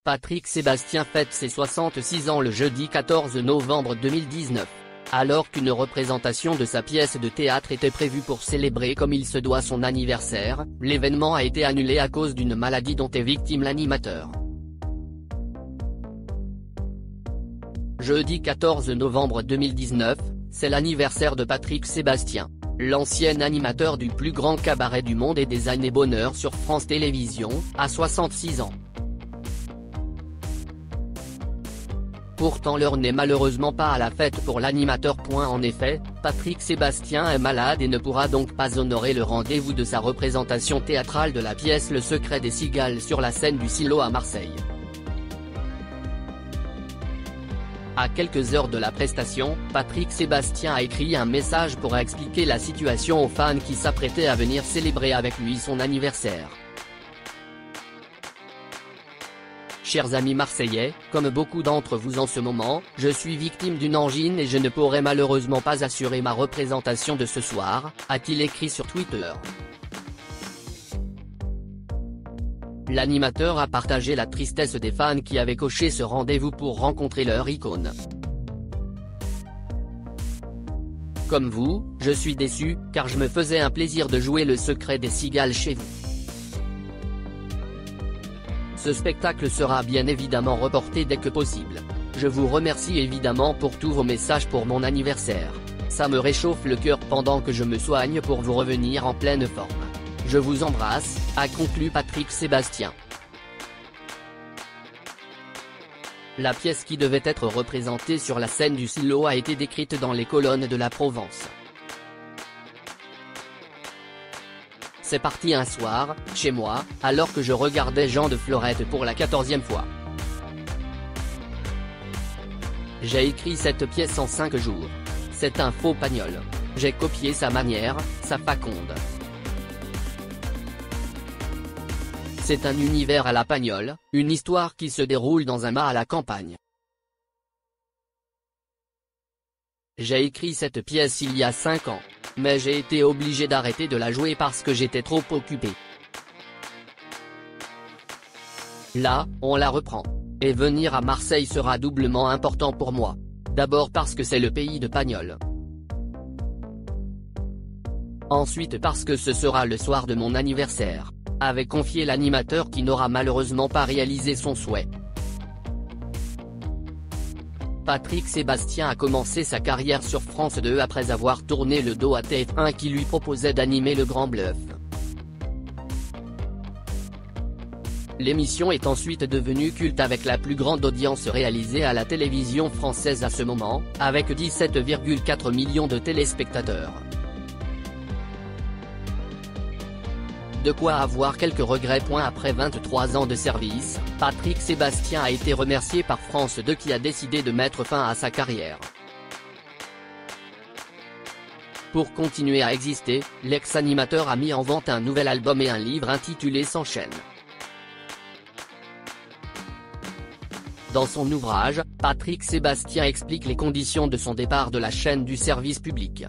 Patrick Sébastien fête ses 66 ans le jeudi 14 novembre 2019. Alors qu'une représentation de sa pièce de théâtre était prévue pour célébrer comme il se doit son anniversaire, l'événement a été annulé à cause d'une maladie dont est victime l'animateur. Jeudi 14 novembre 2019, c'est l'anniversaire de Patrick Sébastien, l'ancien animateur du plus grand cabaret du monde et des années bonheur sur France Télévisions, à 66 ans. Pourtant l'heure n'est malheureusement pas à la fête pour l'animateur. En effet, Patrick Sébastien est malade et ne pourra donc pas honorer le rendez-vous de sa représentation théâtrale de la pièce Le Secret des Cigales sur la scène du Silo à Marseille. À quelques heures de la prestation, Patrick Sébastien a écrit un message pour expliquer la situation aux fans qui s'apprêtaient à venir célébrer avec lui son anniversaire. Chers amis marseillais, comme beaucoup d'entre vous en ce moment, je suis victime d'une angine et je ne pourrai malheureusement pas assurer ma représentation de ce soir, a-t-il écrit sur Twitter. L'animateur a partagé la tristesse des fans qui avaient coché ce rendez-vous pour rencontrer leur icône. Comme vous, je suis déçu, car je me faisais un plaisir de jouer Le Secret des Cigales chez vous. Ce spectacle sera bien évidemment reporté dès que possible. Je vous remercie évidemment pour tous vos messages pour mon anniversaire. Ça me réchauffe le cœur pendant que je me soigne pour vous revenir en pleine forme. Je vous embrasse, a conclu Patrick Sébastien. La pièce qui devait être représentée sur la scène du Silo a été décrite dans les colonnes de la Provence. C'est parti un soir, chez moi, alors que je regardais Jean de Florette pour la 14e fois. J'ai écrit cette pièce en 5 jours. C'est un faux Pagnol. J'ai copié sa manière, sa faconde. C'est un univers à la Pagnol, une histoire qui se déroule dans un mât à la campagne. J'ai écrit cette pièce il y a 5 ans. Mais j'ai été obligé d'arrêter de la jouer parce que j'étais trop occupé. Là, on la reprend. Et venir à Marseille sera doublement important pour moi. D'abord parce que c'est le pays de Pagnol. Ensuite parce que ce sera le soir de mon anniversaire, avait confié l'animateur qui n'aura malheureusement pas réalisé son souhait. Patrick Sébastien a commencé sa carrière sur France 2 après avoir tourné le dos à TF1 qui lui proposait d'animer Le Grand Bluff. L'émission est ensuite devenue culte avec la plus grande audience réalisée à la télévision française à ce moment, avec 17,4 millions de téléspectateurs. De quoi avoir quelques regrets. Après 23 ans de service, Patrick Sébastien a été remercié par France 2 qui a décidé de mettre fin à sa carrière. Pour continuer à exister, l'ex-animateur a mis en vente un nouvel album et un livre intitulé Sans chaîne. Dans son ouvrage, Patrick Sébastien explique les conditions de son départ de la chaîne du service public.